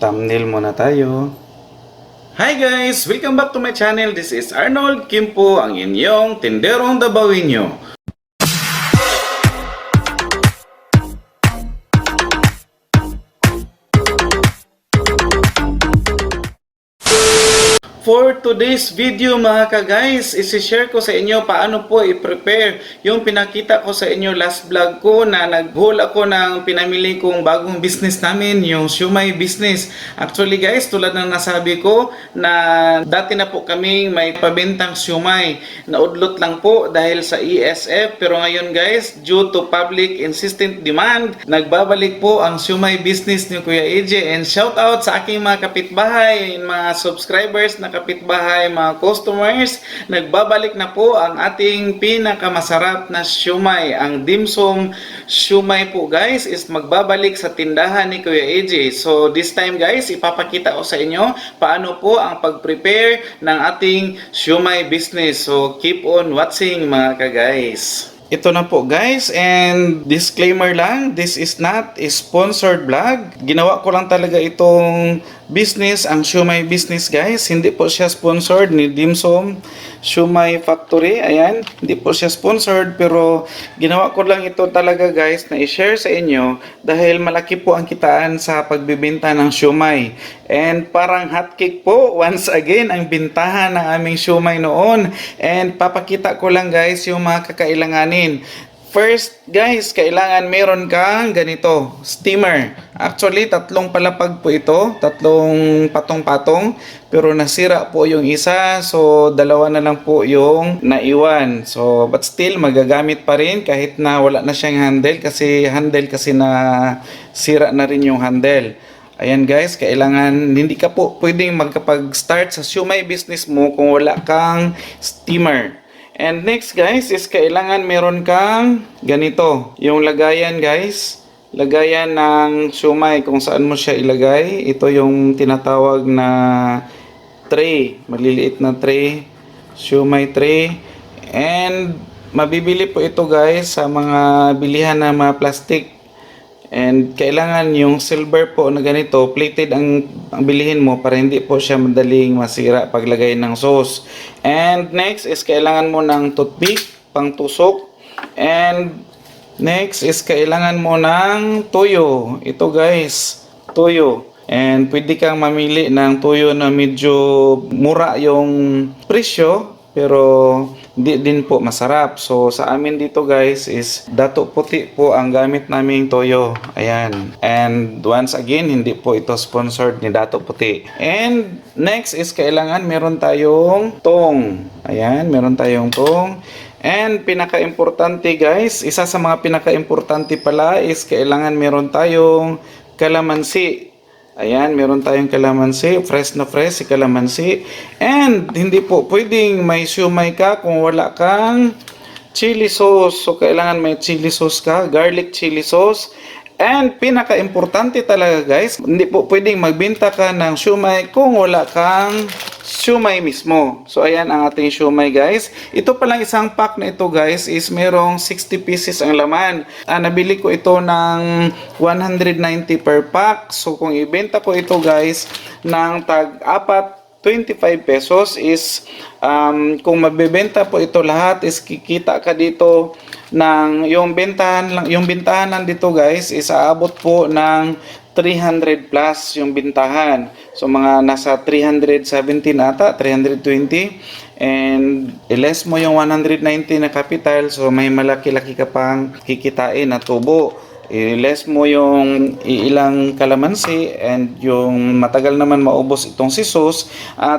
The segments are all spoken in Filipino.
Thumbnail muna tayo. Hi guys! Welcome back to my channel. This is Arnold Kim po, ang inyong tenderong Dabawinyo. For today's video mga ka-guys, isi-share ko sa inyo paano po i-prepare yung pinakita ko sa inyo last vlog ko na nag-haul ako ng pinamili kong bagong business namin, yung siumay business. Actually guys, tulad ng nasabi ko na dati na po kaming may pabentang siumay. Naudlot lang po dahil sa ESF, pero ngayon guys, due to public insistent demand, nagbabalik po ang siumay business ni Kuya AJ. And shout out sa aking mga kapitbahay, mga subscribers na kapitbahay, mga customers, nagbabalik na po ang ating pinakamasarap na siumay. Ang dimsum siumay po guys is magbabalik sa tindahan ni Kuya AJ. So this time guys, ipapakita ko sa inyo paano po ang pag-prepare ng ating siumay business. So keep on watching mga ka-guys. Ito na po guys, and disclaimer lang, this is not a sponsored vlog. Ginawa ko lang talaga itong business, ang siumay business guys. Hindi po siya sponsored ni Dimsum Siumay Factory. Ayan, hindi po siya sponsored, pero ginawa ko lang ito talaga guys na i-share sa inyo dahil malaki po ang kitaan sa pagbibenta ng siumay. And parang hotcake po once again ang bintahan ng aming siumay noon. And papakita ko lang guys yung mga kakailanganin. First guys, kailangan meron kang ganito, steamer. Actually, tatlong palapag po ito, tatlong patong-patong, pero nasira po yung isa, so dalawa na lang po yung naiwan. So, but still, magagamit pa rin kahit na wala na siyang handle kasi na sira na rin yung handle. Ayan guys, kailangan, hindi ka po pwedeng magkapag-start sa siumay business mo kung wala kang steamer. And next guys is kailangan meron kang ganito, yung lagayan guys, lagayan ng siumay kung saan mo siya ilagay. Ito yung tinatawag na tray, maliliit na tray, siumay tray. And mabibili po ito guys sa mga bilihan na mga plastic. And kailangan yung silver po na ganito, plated ang bilihin mo para hindi po siya madaling masira paglagay ng sauce. And next is kailangan mo ng toothpick, pang tusok. And next is kailangan mo ng tuyo. Ito guys, tuyo. And pwede kang mamili ng tuyo na medyo mura yung presyo, pero hindi din po masarap. So sa amin dito guys is dato puti po ang gamit naming toyo. Ayan. And once again, hindi po ito sponsored ni Dato Puti. And next is kailangan meron tayong tong. Ayan, meron tayong tong. And pinaka-importante guys, isa sa mga pinaka-importante pala is kailangan meron tayong kalamansi. Ayan, meron tayong kalamansi, fresh na fresh si kalamansi. And hindi po pwedeng may siumay ka kung wala kang chili sauce. So kailangan may chili sauce ka, garlic chili sauce. And pinaka-importante talaga guys, hindi po pwedeng magbenta ka ng siumay kung wala kang siumay mismo. So ayan ang ating siumay guys. Ito palang isang pack na ito guys is merong 60 pieces ang laman. Nabili ko ito ng 190 per pack. So kung ibenta ko ito guys ng tag-apat 25 pesos is kung mabebenta po ito lahat is kikita ka dito ng yung bintahan lang dito guys is aabot po ng 300 plus yung bintahan. So mga nasa 317 ata, 320. And less mo yung 190 na capital, so may malaki-laki ka pang kikitain na tubo. I-less mo yung ilang kalamansi and yung matagal naman maubos itong si sauce.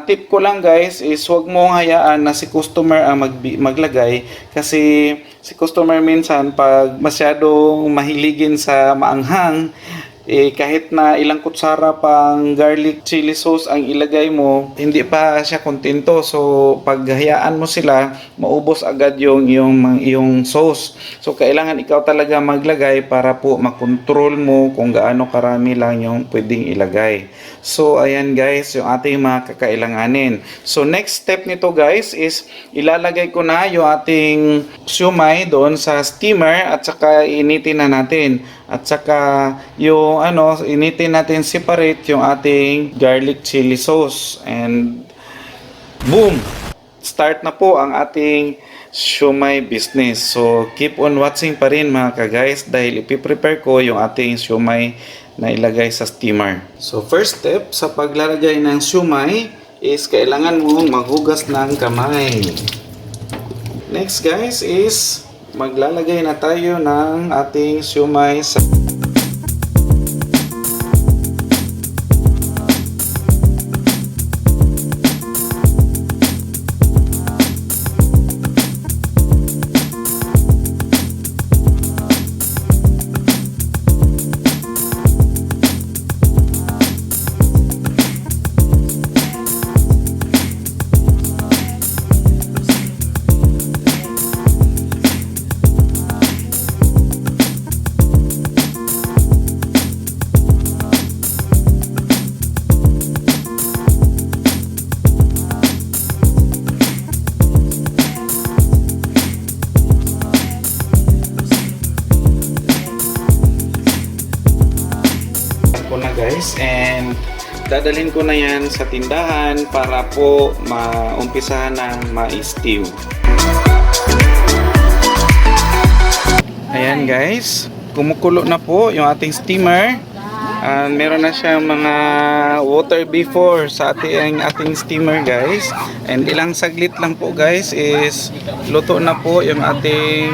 Tip ko lang guys is huwag mo hayaan na si customer ang maglagay kasi si customer minsan pag masyadong mahiligin sa maanghang, kahit na ilang kutsara pang garlic chili sauce ang ilagay mo, hindi pa siya kontento. So pag hayaan mo sila, maubos agad yung sauce. So kailangan ikaw talaga maglagay para po makontrol mo kung gaano karami lang yung pwedeng ilagay. So ayan guys, yung ating mga kakailanganin. So next step nito guys is ilalagay ko na yung ating siumay doon sa steamer at saka initin na natin. At saka yung initin natin separate yung ating garlic chili sauce. And boom! Start na po ang ating siomai business. So keep on watching pa rin mga ka-guys dahil ipiprepare ko yung ating siomai na ilagay sa steamer. So first step sa paglalagay ng siomai is kailangan mong maghugas ng kamay. Next guys is maglalagay na tayo ng ating siomai sa guys, and dadalhin ko na yan sa tindahan para po maumpisahan ng ma-stew. Ayan guys, kumukulo na po yung ating steamer. Meron na siyang mga water before sa ating steamer guys, and ilang saglit lang po guys is luto na po yung ating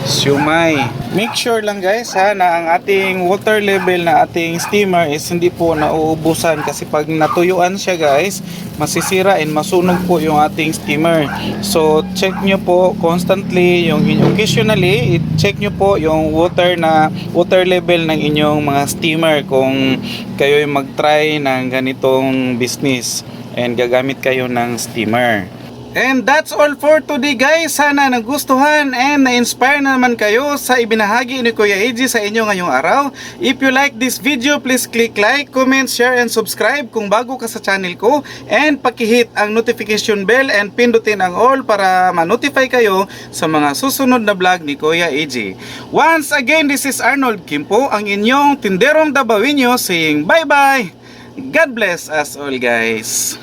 siomai. Make sure lang guys na ang ating water level na ating steamer is hindi po nauubusan, kasi pag natuyuan siya guys, masisira and masunog po yung ating steamer. So check nyo po constantly, occasionally check nyo po yung water level ng inyong mga steamer kung kayo mag-try ng ganitong business and gagamit kayo ng steamer. And that's all for today guys. Sana nagustuhan and na-inspire naman kayo sa ibinahagi ni Kuya AJ sa inyo ngayong araw. If you like this video, please click like, comment, share, and subscribe kung bago ka sa channel ko. And pakihit ang notification bell and pindutin ang all para ma-notify kayo sa mga susunod na vlog ni Kuya AJ. Once again, this is Arnold Kimpo, ang inyong tinderong Dabawinyo, saying bye-bye. God bless us all guys.